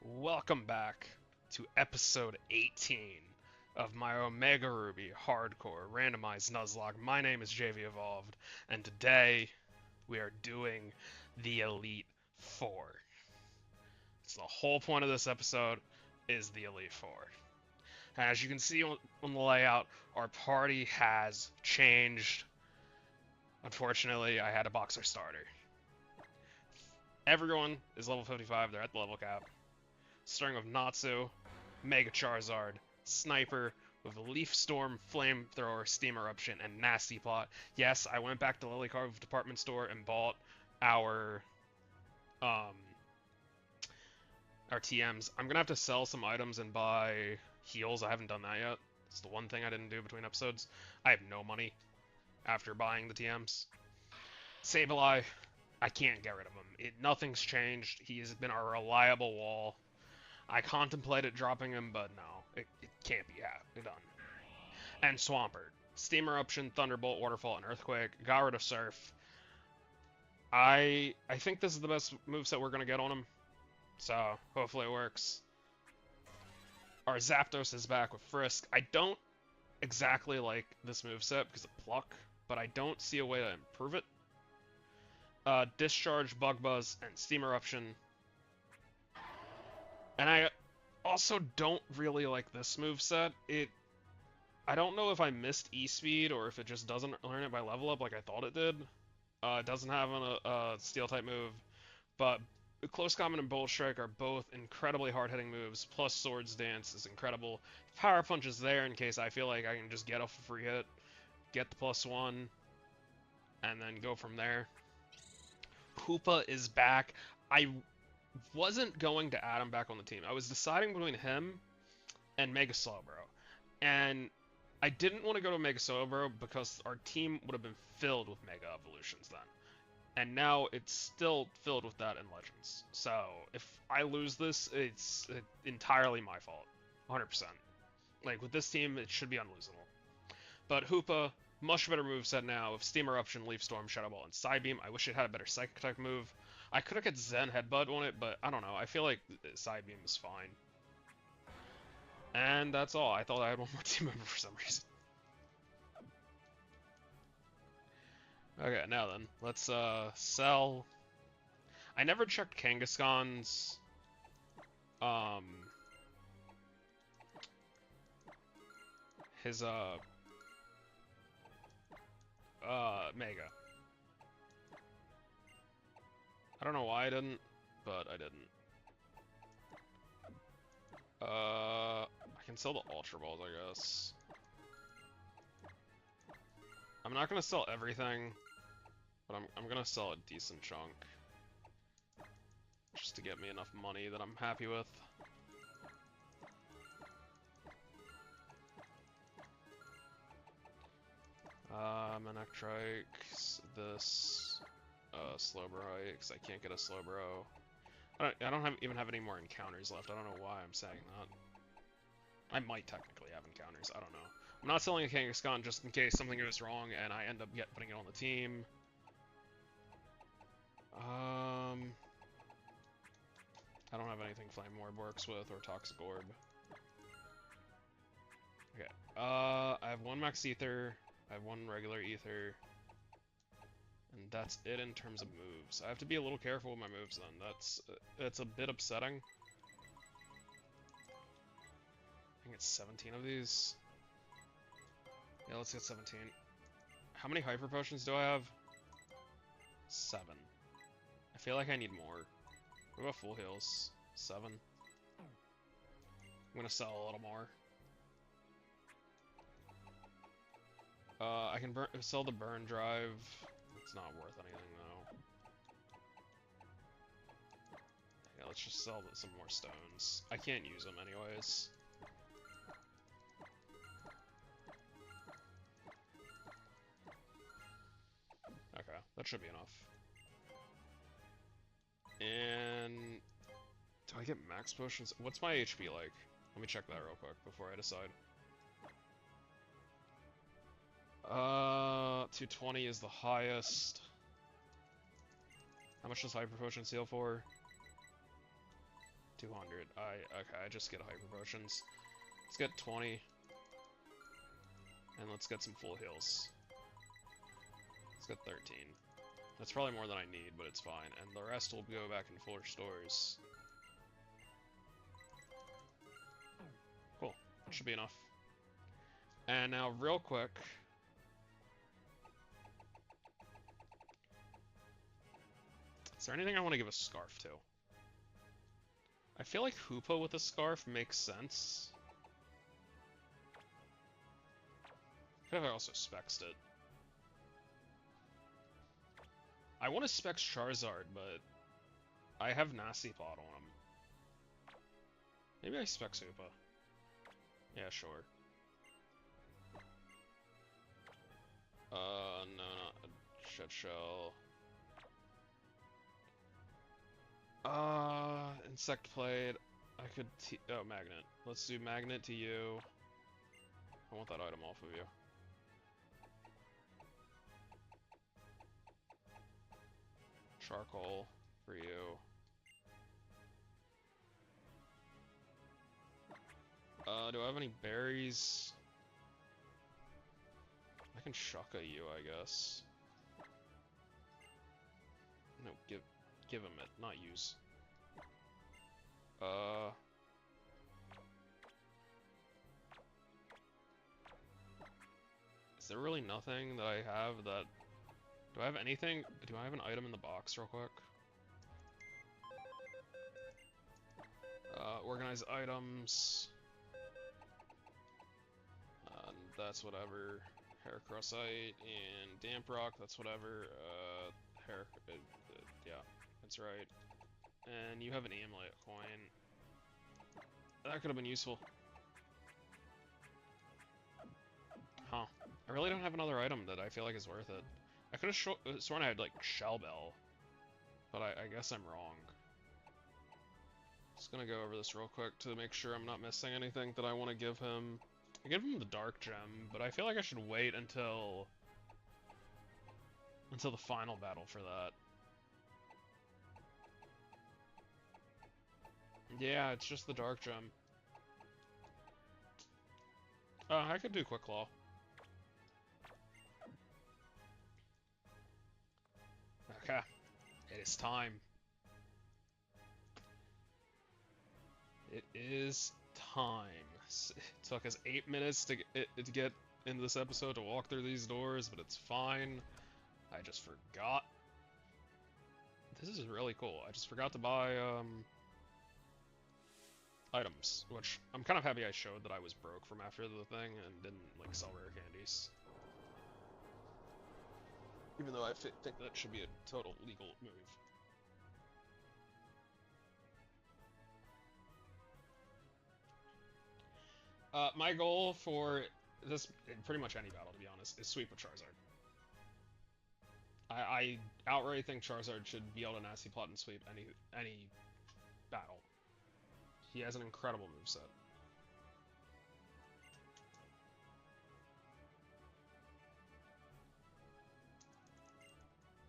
Welcome back to episode 18 of my Omega Ruby Hardcore Randomized Nuzlocke. My name is JV Evolved, and today we are doing the Elite Four. So the whole point of this episode is the Elite Four. As you can see on the layout, our party has changed. Unfortunately, I had a boxer starter. Everyone is level 55, they're at the level cap. Starting with Natsu, Mega Charizard, Sniper, with Leaf Storm, Flamethrower, Steam Eruption, and Nasty Plot. Yes, I went back to Lily Cove Department Store and bought our um our TMs. I'm gonna have to sell some items and buy heals. I haven't done that yet. It's the one thing I didn't do between episodes. I have no money after buying the TMs. Sableye, I can't get rid of him. Nothing's changed. He has been a reliable wall. I contemplated dropping him, but no, it can't be done. And Swampert. Steam Eruption, Thunderbolt, Waterfall, and Earthquake. Got rid of Surf. I think this is the best moveset we're going to get on him, so hopefully it works. Our Zapdos is back with Frisk. I don't exactly like this moveset because of Pluck, but I don't see a way to improve it. Discharge, Bug Buzz, and Steam Eruption. And I also don't really like this moveset. I don't know if I missed E-Speed or if it just doesn't learn it by level up like I thought it did. It doesn't have a Steel-type move, but Close Combat and Bolt Strike are both incredibly hard-hitting moves, plus Swords Dance is incredible. Power Punch is there in case I feel like I can just get off a free hit, get the +1, and then go from there. Hoopa is back. I wasn't going to add him back on the team. I was deciding between him and Mega Slowbro. And I didn't want to go to Mega Slowbro because our team would have been filled with Mega Evolutions then. And now it's still filled with that in Legends. So if I lose this, it's entirely my fault. 100%. Like, with this team, it should be unlosable. But Hoopa, much better moveset now with Steam Eruption, Leaf Storm, Shadow Ball, and Psybeam. I wish it had a better Psychic type move. I could have got Zen Headbutt on it, but I don't know. I feel like Psybeam is fine. And that's all. I thought I had one more team member for some reason. Okay, now then, let's sell. I never checked Kangaskhan's his Mega. I don't know why I didn't, but I didn't. I can sell the Ultra Balls, I guess. I'm not gonna sell everything, but I'm gonna sell a decent chunk. Just to get me enough money that I'm happy with. Manectrike, this, Slowbro, because I can't get a Slowbro. I don't even have any more encounters left. I don't know why I'm saying that. I might technically have encounters. I don't know. I'm not selling a Kangaskhan just in case something goes wrong and I end up putting it on the team. I don't have anything Flame Orb works with or Toxic Orb. Okay. I have one Max Ether. I have one regular Ether. And that's it in terms of moves. I have to be a little careful with my moves then. It's a bit upsetting. I think it's 17 of these. Yeah, let's get 17. How many Hyper Potions do I have? 7. I feel like I need more. What about full heals? 7. I'm gonna sell a little more. I can sell the Burn Drive. It's not worth anything though. Yeah, let's just sell some more stones. I can't use them anyways. Okay, that should be enough. And do I get max potions? What's my HP like? Let me check that real quick before I decide. 220 is the highest. How much does Hyper Potion heal for? 200. Okay, I just get hyper potions. Let's get 20. And let's get some full heals. Let's get 13. That's probably more than I need, but it's fine. And the rest will go back in full restores. Cool. That should be enough. And now, real quick. Is there anything I want to give a scarf to? I feel like Hoopa with a scarf makes sense. Could have also spexed it. I want to specs Charizard, but I have Nasty Plot on him. Maybe I specs Hoopa. Yeah, sure. No, not a shit shell. Insect Plate. I could oh, Magnet. Let's do Magnet to you. I want that item off of you. Charcoal for you. Do I have any berries? I can Shaka you, I guess. No, give him it, not use. Is there really nothing that I have that... Do I have anything? Do I have an item in the box real quick? Organize items. That's whatever. Heracrossite and Damp Rock, that's whatever. Yeah, that's right. And you have an amulet coin. That could have been useful. Huh. I really don't have another item that I feel like is worth it. I could have sworn I had, like, Shell Bell. But I guess I'm wrong. Just gonna go over this real quick to make sure I'm not missing anything that I want to give him. I give him the Dark Gem, but I feel like I should wait until the final battle for that. Yeah, it's just the Dark Gem. I could do Quick Claw. Okay, it is time. It is time. It took us 8 minutes to get into this episode to walk through these doors, but it's fine. I just forgot. This is really cool. I just forgot to buy items, which I'm kind of happy I showed that I was broke from after the thing and didn't like sell rare candies. Even though I think that should be a total legal move. My goal for this, pretty much any battle to be honest, is sweep with Charizard. I outright think Charizard should be able to Nasty Plot and sweep any battle. He has an incredible moveset.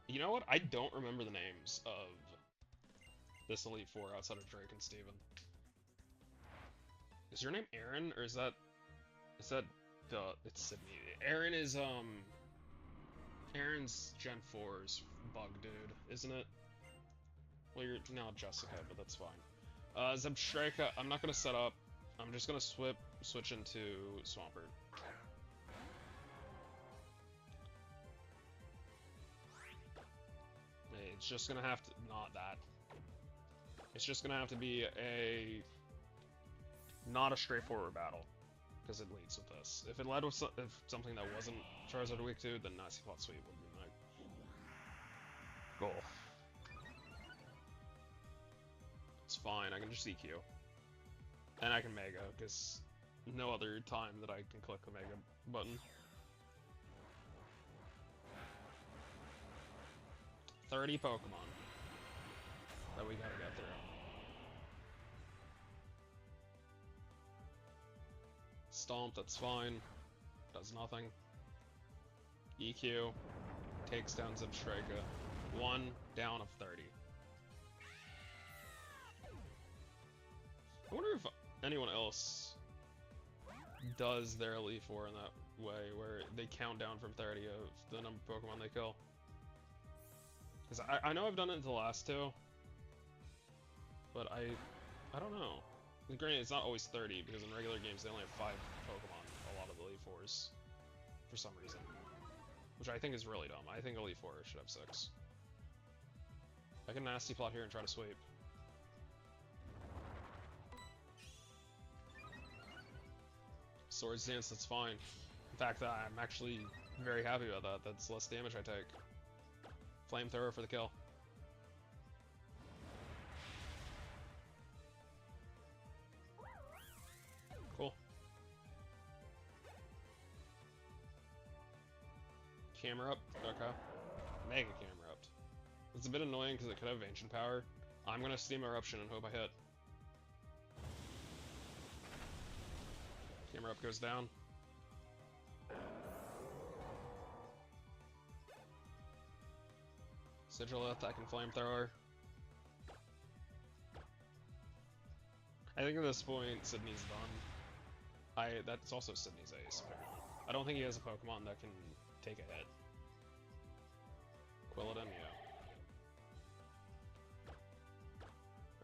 You know what? I don't remember the names of this Elite Four outside of Drake and Steven. Is your name Aaron, or is that it's Sydney. Aaron is Aaron's Gen 4's bug dude, isn't it? Well, you're now Jessica, but that's fine. Zebstrika, I'm not gonna set up. I'm just gonna switch into Swampert. It's just gonna have to not that. It's just gonna have to be not a straightforward battle, because it leads with this. If it led with something that wasn't Charizard weak to, then Nasty Plot Sweep would be my goal. It's fine, I can just EQ. And I can Mega, because no other time that I can click the Mega button. 30 Pokemon that we gotta get through. Stomp, that's fine. Does nothing. EQ. Takes down Zebstrika. 1 down of 30. anyone else does their Elite Four in that way, where they count down from 30 of the number of Pokemon they kill. Because I know I've done it in the last two, but I don't know. Granted, it's not always 30, because in regular games they only have 5 Pokemon, a lot of the Elite Fours, for some reason. Which I think is really dumb. I think Elite Four should have 6. I can nasty plot here and try to sweep. Swords Dance, that's fine. In fact, I'm actually very happy about that. That's less damage I take. Flamethrower for the kill. Cool. Camera up. Okay. Mega camera up. It's a bit annoying because it could have Ancient Power. I'm gonna Steam Eruption and hope I hit. Camera up goes down. Sigilith, I can Flamethrower. I think at this point, Sydney's done. That's also Sydney's ace, apparently. I don't think he has a Pokemon that can take a hit. Quilladin, yeah.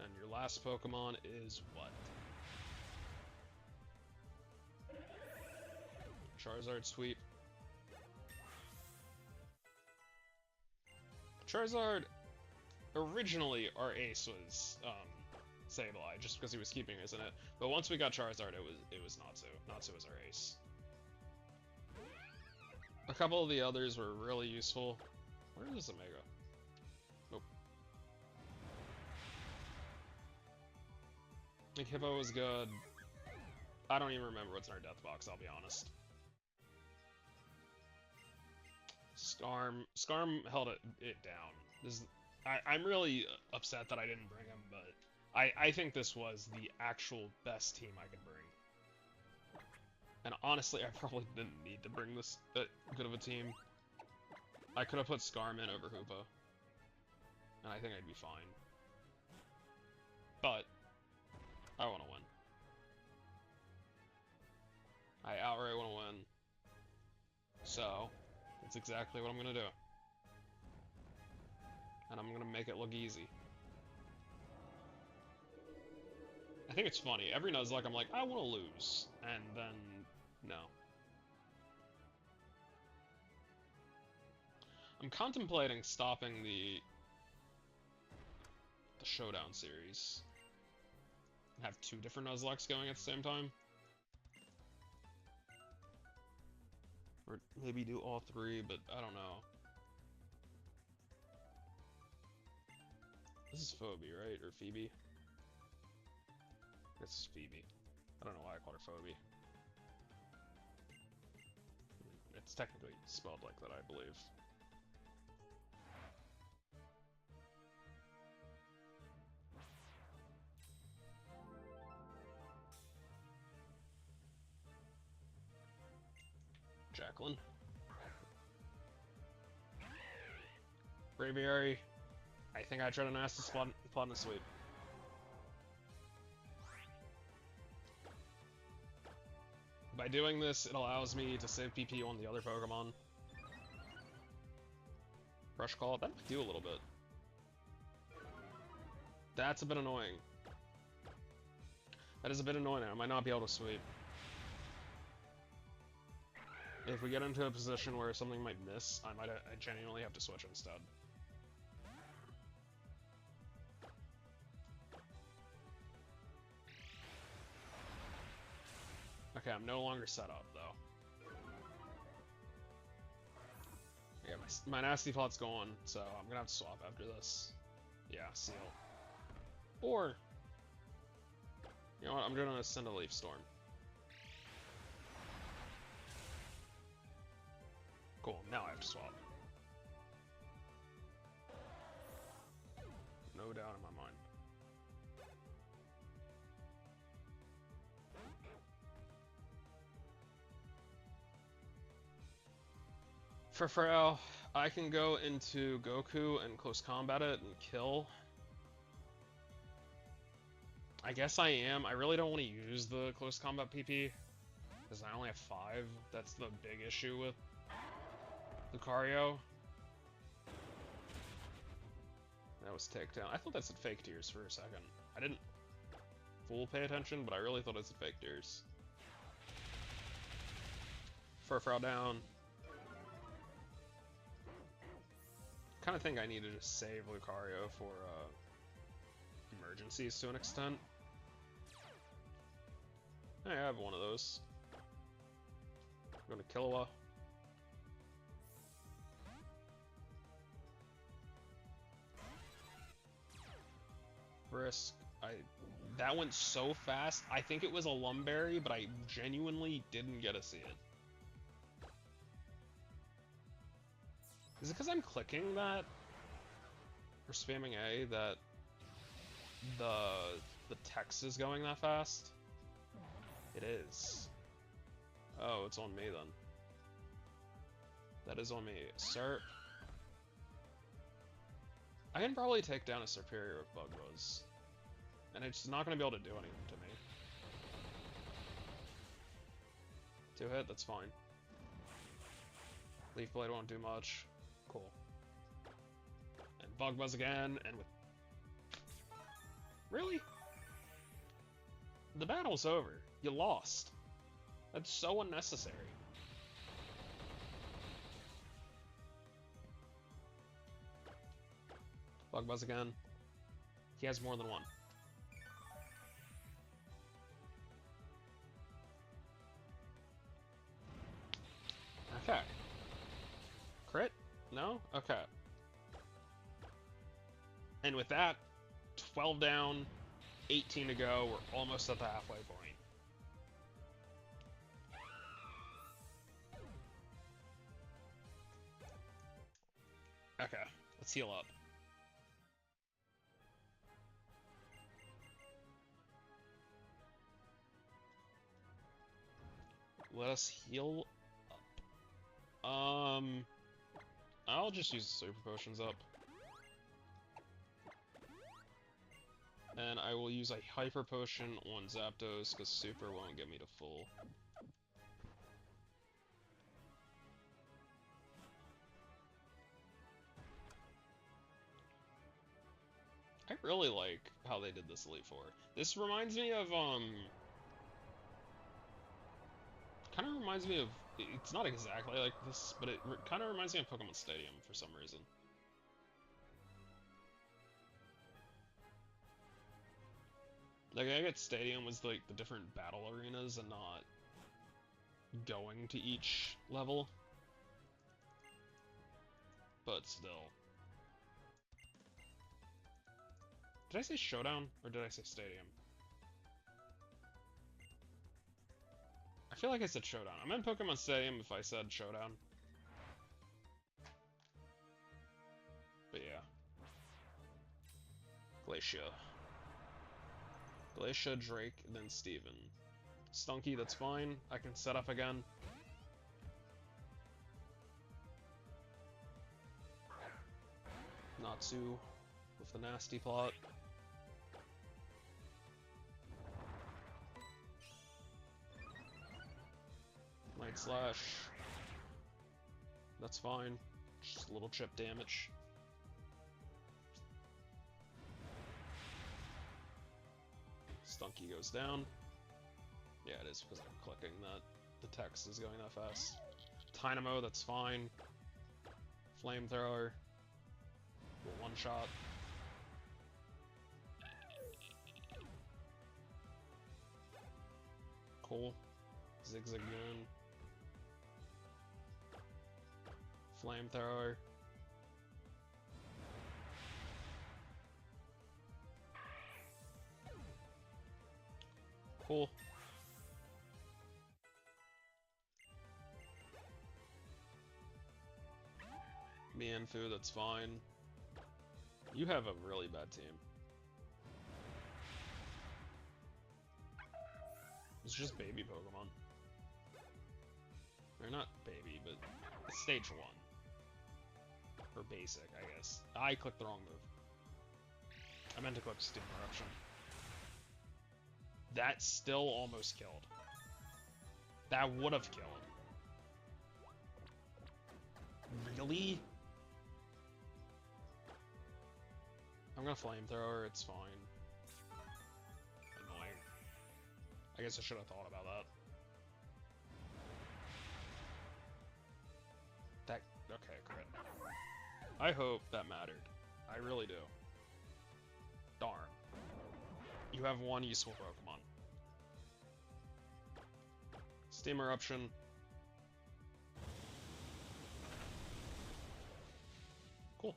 And your last Pokemon is what? Charizard sweep. Charizard, originally our ace was Sableye, just because he was keeping us in it. But once we got Charizard, it was Natsu. Natsu was our ace. A couple of the others were really useful. Where is Omega? Nope. I think Hippo was good. I don't even remember what's in our death box, I'll be honest. Skarm held it down. I'm really upset that I didn't bring him, but I think this was the actual best team I could bring. And honestly, I probably didn't need to bring this good of a team. I could have put Skarm in over Hoopa, and I think I'd be fine. But I want to win. I outright want to win. So that's exactly what I'm gonna do. And I'm gonna make it look easy. I think it's funny. Every Nuzlocke I'm like, I want to lose. And then, no. I'm contemplating stopping the Showdown series. And have 2 different Nuzlockes going at the same time. Or maybe do all 3, but I don't know. This is Phoebe, right? Or Phoebe? This is Phoebe. I don't know why I called her Phoebe. It's technically spelled like that, I believe. Jacqueline. Braviary. I think I tried to nasty plot in the sweep. By doing this, it allows me to save PP on the other Pokemon. Rush Call, that might do a little bit. That's a bit annoying. That is a bit annoying, I might not be able to sweep. If we get into a position where something might miss, I genuinely have to switch instead. Okay, I'm no longer set up, though. Yeah, my nasty plot's gone, so I'm gonna have to swap after this. Yeah, seal. Or, you know what, I'm gonna send a Leaf Storm. Cool, now I have to swap. No doubt in my mind. For Frau, I can go into Goku and close combat it and kill. I guess I am. I really don't want to use the close combat PP, because I only have 5. That's the big issue with Lucario. That was takedown. I thought that said fake tears for a second. I didn't full pay attention, but I really thought it said fake tears. Furfrou down. Kind of think I need to just save Lucario for emergencies to an extent. Hey, I have one of those. I'm going to Killua. Brisk. That went so fast. I think it was a Lumberry, but I genuinely didn't get to see it. Is it because I'm clicking that or spamming A that the text is going that fast? It is. Oh, it's on me then. That is on me. Serp. I can probably take down a Superior if Bug was. And it's not going to be able to do anything to me. 2-hit, that's fine. Leaf Blade won't do much. Cool. And Bug Buzz again, and with... Really? The battle's over. You lost. That's so unnecessary. Bug Buzz again. He has more than one. Okay. Crit? No? Okay. And with that, 12 down, 18 to go, we're almost at the halfway point. Okay, let's heal up. Let us heal up. I'll just use the Super Potions up. And I will use a Hyper Potion on Zapdos, because Super won't get me to full. I really like how they did this Elite Four. This reminds me of, kind of reminds me of, it's not exactly like this, but it kind of reminds me of Pokemon Stadium for some reason. Like, I get Stadium was like the different battle arenas and not going to each level. But still. Did I say Showdown, or did I say Stadium? I feel like I said Showdown. I meant Pokemon Stadium if I said Showdown. But yeah. Glacia. Glacia, Drake, and then Steven. Stunky, that's fine. I can set up again. Natsu with the nasty plot. Night Slash. That's fine. Just a little chip damage. Stunky goes down. Yeah, it is because I'm clicking that the text is going that fast. Dynamo, that's fine. Flamethrower. One shot. Cool. Zigzag Moon. Flamethrower. Cool. Mienfoo, that's fine. You have a really bad team. It's just baby Pokemon. They're not baby, but it's stage 1. Or basic, I guess. I clicked the wrong move. I meant to click Steam Eruption. That still almost killed. That would have killed. Really? I'm gonna flamethrower, it's fine. Annoying. I guess I should have thought about that. Okay, crit. I hope that mattered. I really do. Darn. You have one useful Pokemon. Steam Eruption. Cool.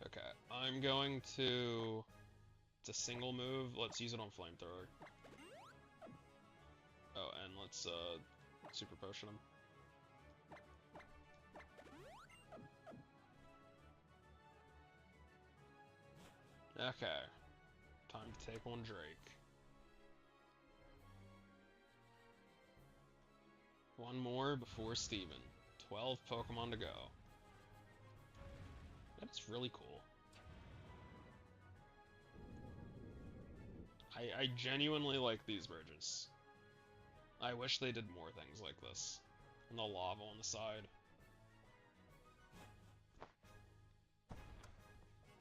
Okay, I'm going to... It's a single move. Let's use it on Flamethrower. Oh, and let's Super Potion him. Okay. Time to take one Drake. One more before Steven. 12 Pokemon to go. That's really cool. I genuinely like these bridges. I wish they did more things like this. And the lava on the side.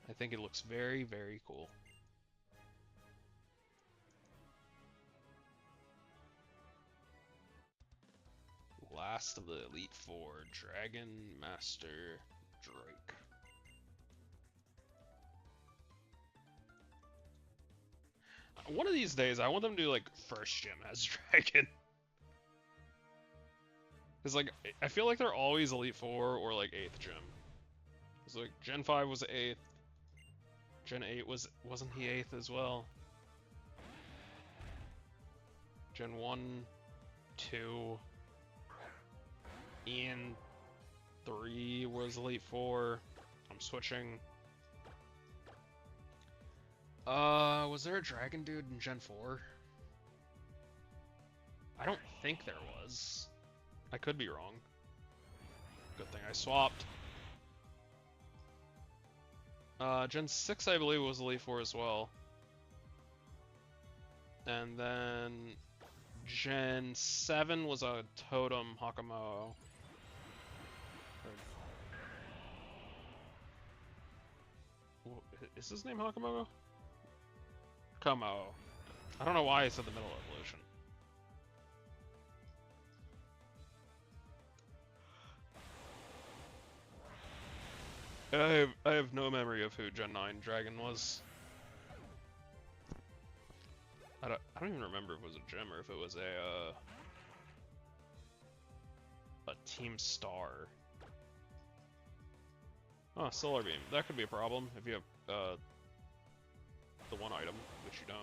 I think it looks very, very cool. Last of the Elite Four, Dragon Master Drake. One of these days, I want them to do, like, first gym as Dragon. Because, like, I feel like they're always Elite Four or, like, 8th gym. Because, like, Gen 5 was 8th. Gen 8 wasn't he 8th as well? Gen 1, 2... Ian 3 was Elite Four. I'm switching. Was there a dragon dude in Gen 4? I don't think there was. I could be wrong. Good thing I swapped. Gen 6 I believe was Elite Four as well. And then Gen 7 was a Totem Hakamo. Is his name Hakamo? Como. I don't know why I said the middle evolution. I have no memory of who Gen 9 Dragon was. I don't even remember if it was a gym or if it was a Team Star. Oh, Solar Beam. That could be a problem if you have the one item, which you don't.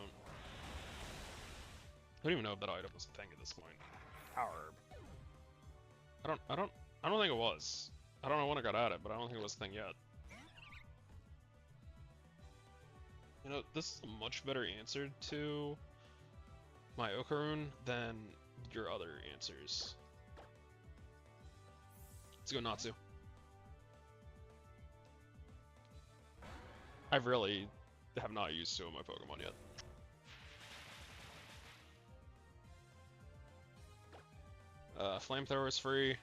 I don't even know if that item was a thing at this point. Power Herb. I don't think it was. I don't know when I got at it, but I don't think it was a thing yet. You know, this is a much better answer to my Okarun than your other answers. Let's go Natsu. I really have not used two of my Pokemon yet. Flamethrower is free.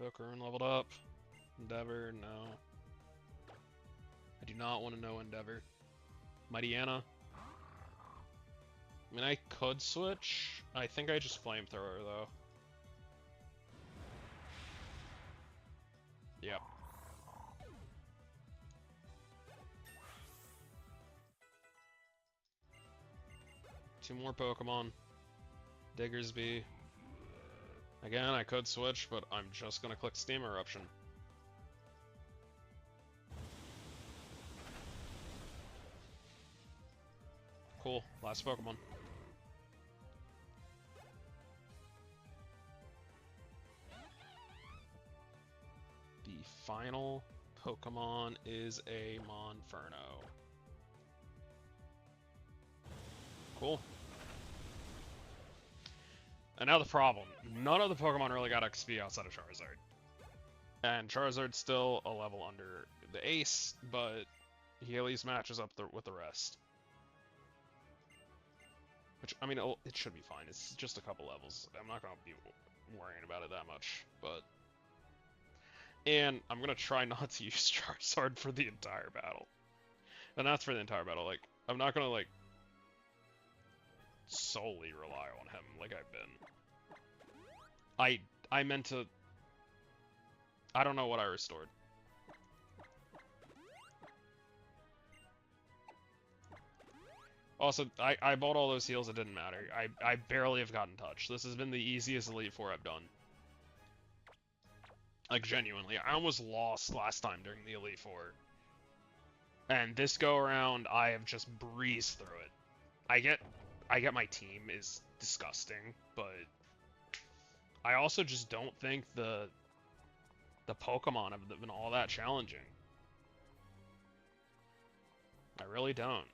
Okarun leveled up. Endeavor, no. I do not want to know Endeavor. Mighty Anna. I mean, I could switch. I think I just Flamethrower, though. Yep. Two more Pokemon. Diggersby. Again, I could switch, but I'm just gonna click Steam Eruption. Cool, last Pokemon. The final Pokemon is a Monferno. Cool. And now the problem. None of the Pokemon really got XP outside of Charizard. And Charizard's still a level under the Ace, but he at least matches up with the rest. Which, I mean, it should be fine. It's just a couple levels. I'm not going to be worrying about it that much, but... And I'm going to try not to use Charizard for the entire battle. And that's for the entire battle. Like, I'm not going to, like, solely rely on him like I've been. I meant to... I don't know what I restored. Also, I bought all those heals, it didn't matter. I barely have gotten touched. This has been the easiest Elite Four I've done. Like, genuinely. I almost lost last time during the Elite Four. And this go around, I have just breezed through it. I get my team is disgusting, but I also just don't think the Pokemon have been all that challenging. I really don't.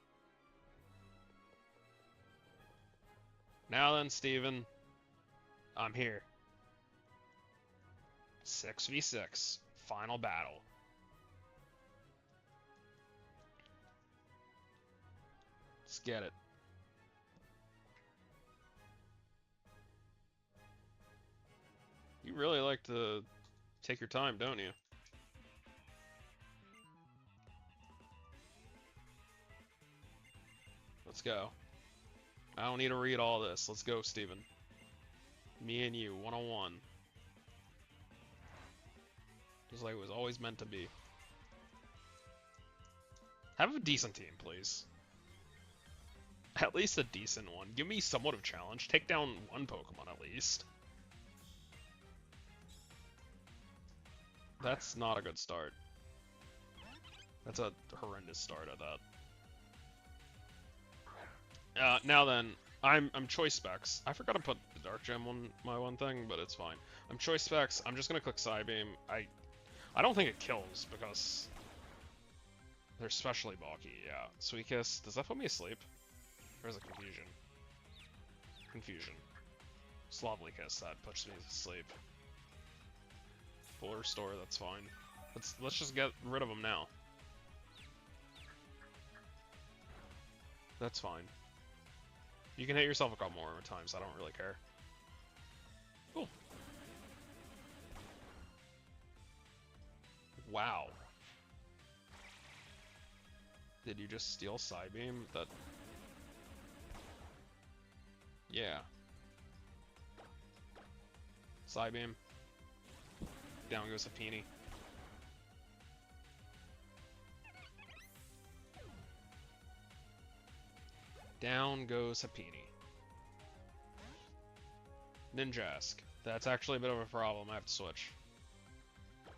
Now then, Steven, I'm here. 6v6, final battle. Let's get it. You really like to take your time, don't you? Let's go. I don't need to read all this. Let's go, Steven. Me and you, one-on-one. Just like it was always meant to be. Have a decent team, please. At least a decent one. Give me somewhat of a challenge. Take down one Pokemon at least. That's not a good start. That's a horrendous start at that. Now then, I'm Choice Specs. I forgot to put the Dark Gem on my one thing, but it's fine. I'm Choice Specs. I'm just gonna click Psybeam. I don't think it kills because they're especially bulky. Yeah. Sweet Kiss. Does that put me asleep? Or is it Confusion? Confusion. Lovely Kiss. That puts me to sleep. Full Restore. That's fine. Let's just get rid of them now. That's fine. You can hit yourself a couple more times, I don't really care. Cool. Wow. Did you just steal Psybeam? That... Yeah. Psybeam. Down goes a Peony. Down goes Happini. Ninjask. That's actually a bit of a problem. I have to switch.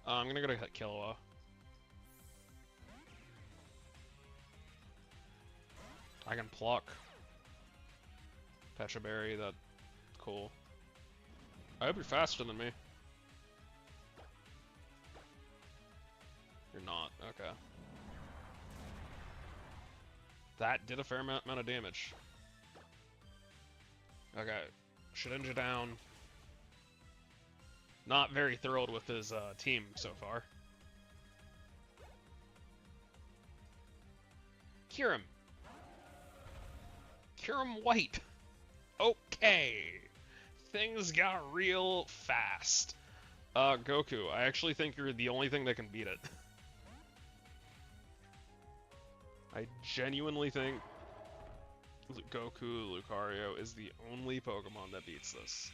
I'm gonna go to Killua. I can pluck. Pecha Berry, that cool. I hope you're faster than me. You're not, okay. That did a fair amount of damage. Okay, Shedinja down. Not very thrilled with his team so far. Kyurem. Kyurem White. Okay. Things got real fast. Goku, I actually think you're the only thing that can beat it. I genuinely think Goku Lucario is the only Pokemon that beats this.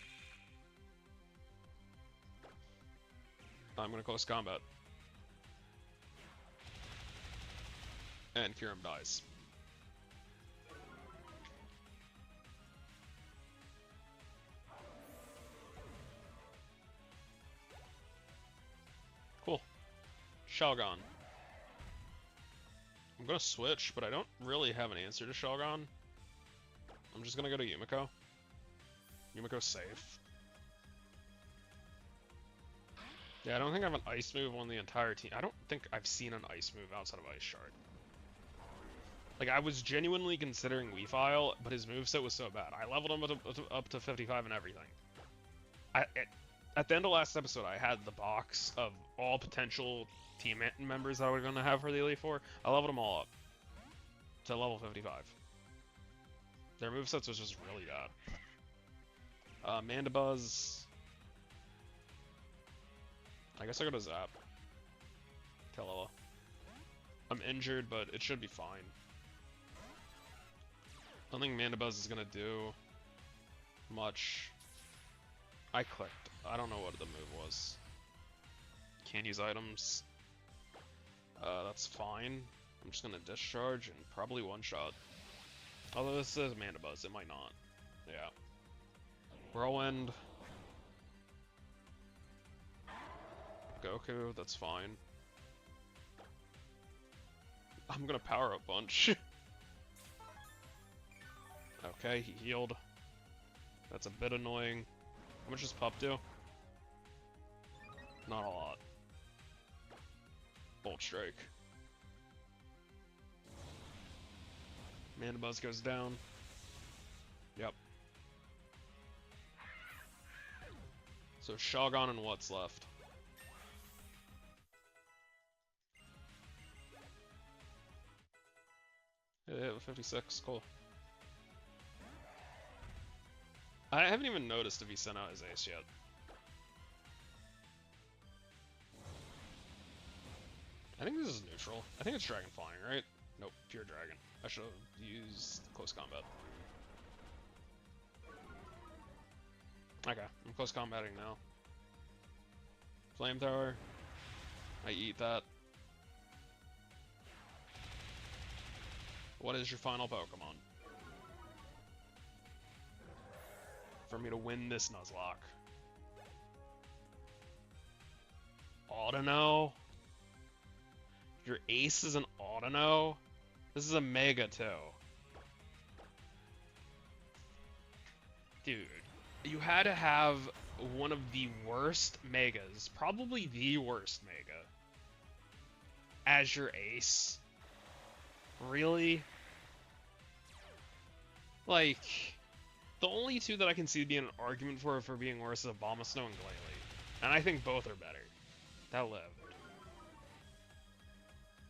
I'm gonna close combat. And Kyurem dies. Cool. Shelgon. I'm gonna switch, but I don't really have an answer to Shelgon. I'm just gonna go to Yumiko. Yumiko's safe. Yeah, I don't think I have an ice move on the entire team. I don't think I've seen an ice move outside of Ice Shard. Like, I was genuinely considering Weavile, but his moveset was so bad. I leveled him up to 55 and everything. At the end of last episode, I had the box of all potential team members that I was going to have for the Elite Four. I leveled them all up to level 55. Their movesets was just really bad. Mandibuzz. I guess I go to Zap. Kalila. I'm injured, but it should be fine. I don't think Mandibuzz is gonna do much. I clicked. I don't know what the move was. Can't use items. That's fine. I'm just gonna discharge and probably one-shot. Although this says Mandibuzz, it might not. Yeah. Whirlwind. Goku, that's fine. I'm gonna power up bunch. Okay, he healed. That's a bit annoying. How much does Pup do? Not a lot. Bolt Strike. Mandibuzz goes down. Yep. So Shogun and what's left? Yeah, 56, cool. I haven't even noticed if he sent out his ace yet. I think this is neutral. I think it's Dragon Flying, right? Nope, pure Dragon. I should have used Close Combat. Okay, I'm Close Combating now. Flamethrower. I eat that. What is your final Pokemon? For me to win this Nuzlocke. Audino? Your ace is an Audino? This is a Mega too. Dude, you had to have one of the worst Megas, probably the worst Mega, as your ace. Really? Like, the only two that I can see being an argument for being worse is Abomasnow and Glalie. And I think both are better. That lived.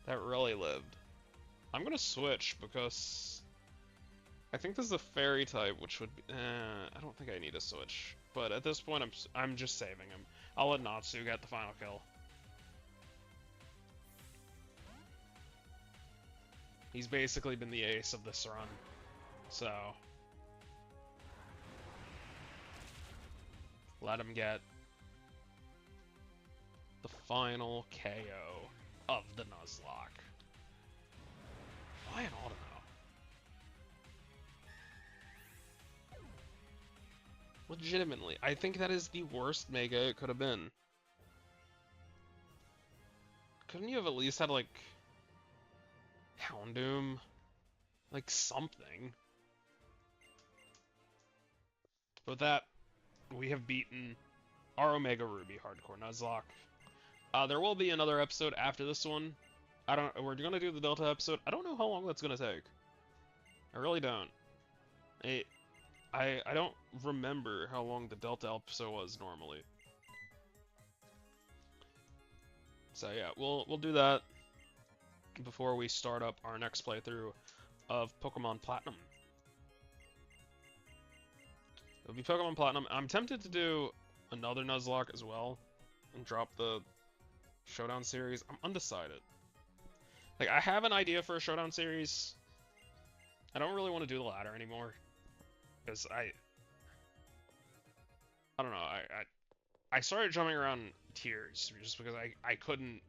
That really lived. I'm gonna switch because I think this is a fairy type, which would be. I don't think I need to switch. But at this point, I'm just saving him. I'll let Natsu get the final kill. He's basically been the ace of this run, so let him get the final KO of the Nuzlocke. Why an Audino? Legitimately, I think that is the worst Mega it could have been. Couldn't you have at least had, like, Houndoom? Like, something. With that, we have beaten our Omega Ruby Hardcore Nuzlocke. There will be another episode after this one. We're gonna do the Delta episode. I don't know how long that's gonna take. I really don't. I don't remember how long the Delta episode was normally. So yeah, we'll do that before we start up our next playthrough of Pokemon Platinum. It'll be Pokemon Platinum. I'm tempted to do another Nuzlocke as well and drop the Showdown series. I'm undecided. Like, I have an idea for a Showdown series. I don't really want to do the ladder anymore. Because I don't know, I started jumping around tiers just because I couldn't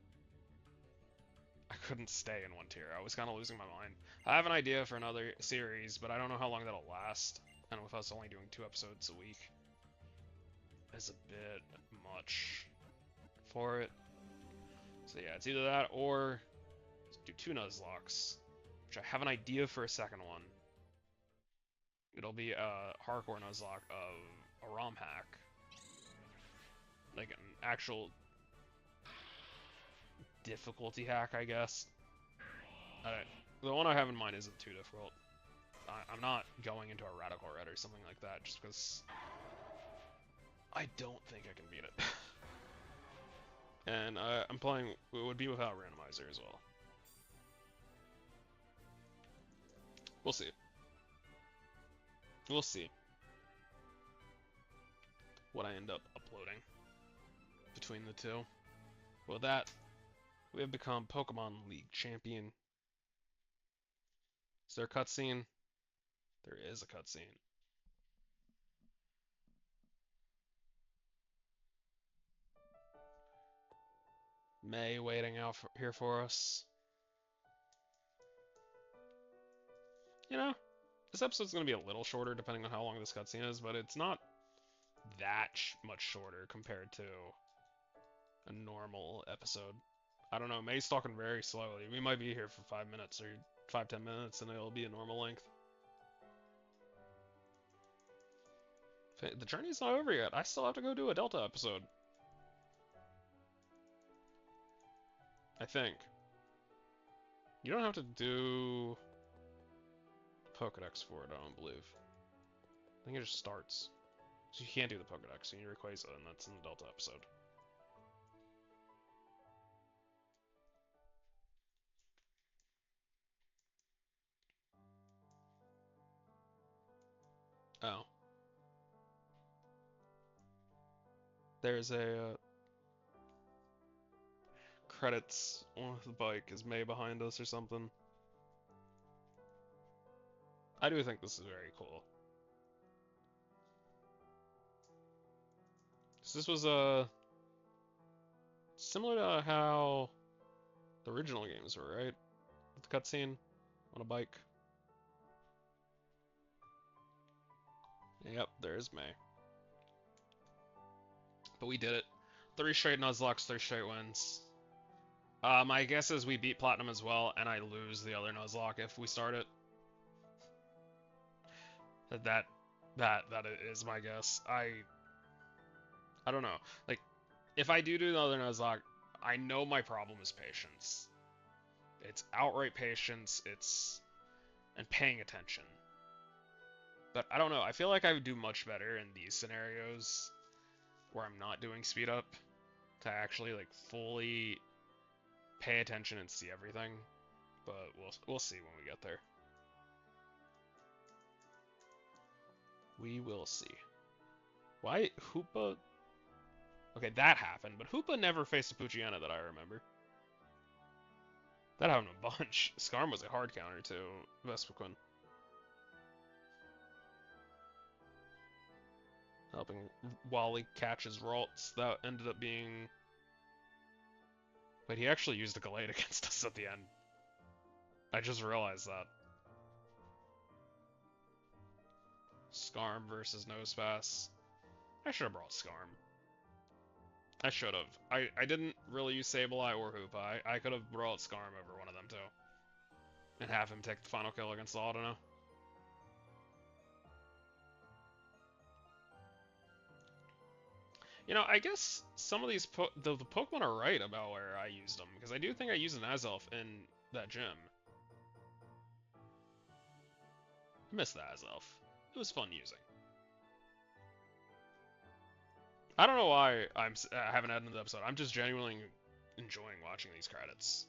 stay in one tier. I was kind of losing my mind. I have an idea for another series, but I don't know how long that'll last. And with us only doing 2 episodes a week, is a bit much for it. So yeah, it's either that or do 2 Nuzlockes, which I have an idea for a second one. It'll be a hardcore Nuzlocke of a ROM hack. Like an actual difficulty hack, I guess. The one I have in mind isn't too difficult. I'm not going into a Radical Red or something like that, just because I don't think I can beat it. And I'm playing, it would be without Randomizer as well. We'll see. We'll see what I end up uploading between the two. With that, we have become Pokemon League champion. Is there a cutscene? There is a cutscene. May waiting out here for us. You know, this episode's going to be a little shorter depending on how long this cutscene is, but it's not that much shorter compared to a normal episode. I don't know, May's talking very slowly. We might be here for 5 minutes or 5-10 minutes and it'll be a normal length. The journey's not over yet. I still have to go do a Delta episode. I think. You don't have to do Pokedex for it, I don't believe. I think it just starts. So you can't do the Pokedex, you need Rayquaza, and that's in the Delta episode. Oh. There's a credits on the bike. Is May behind us or something? I do think this is very cool. So this was similar to how the original games were, right? With the cutscene on a bike. Yep, there's May. But we did it. 3 straight Nuzlockes, 3 straight wins. My guess is we beat Platinum as well, and I lose the other Nuzlocke if we start it. That is my guess. I don't know. Like, if I do the other Nuzlocke, I know my problem is patience. It's outright patience. And paying attention. But I don't know. I feel like I would do much better in these scenarios where I'm not doing speed up to actually like fully pay attention and see everything. But we'll see when we get there. We will see. Why Hoopa? Okay, that happened, but Hoopa never faced a Poochyena that I remember. That happened a bunch. Skarm was a hard counter to Vespiquen. Helping Wally catch his Ralts. That ended up being... Wait, he actually used a Gallade against us at the end. I just realized that. Skarm versus Nosepass. I should have brought Skarm. I should have. I didn't really use Sableye or Hoopa. I could have brought Skarm over one of them too. And have him take the final kill against the Audino. You know, I guess some of these the Pokemon are right about where I used them, because I do think I used an Azelf in that gym. I missed the Azelf. It was fun using. I don't know why I haven't added the episode. I'm just genuinely enjoying watching these credits.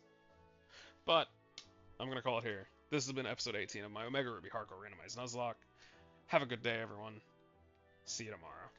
But I'm gonna call it here. This has been episode 18 of my Omega Ruby Hardcore Randomized Nuzlocke. Have a good day, everyone. See you tomorrow.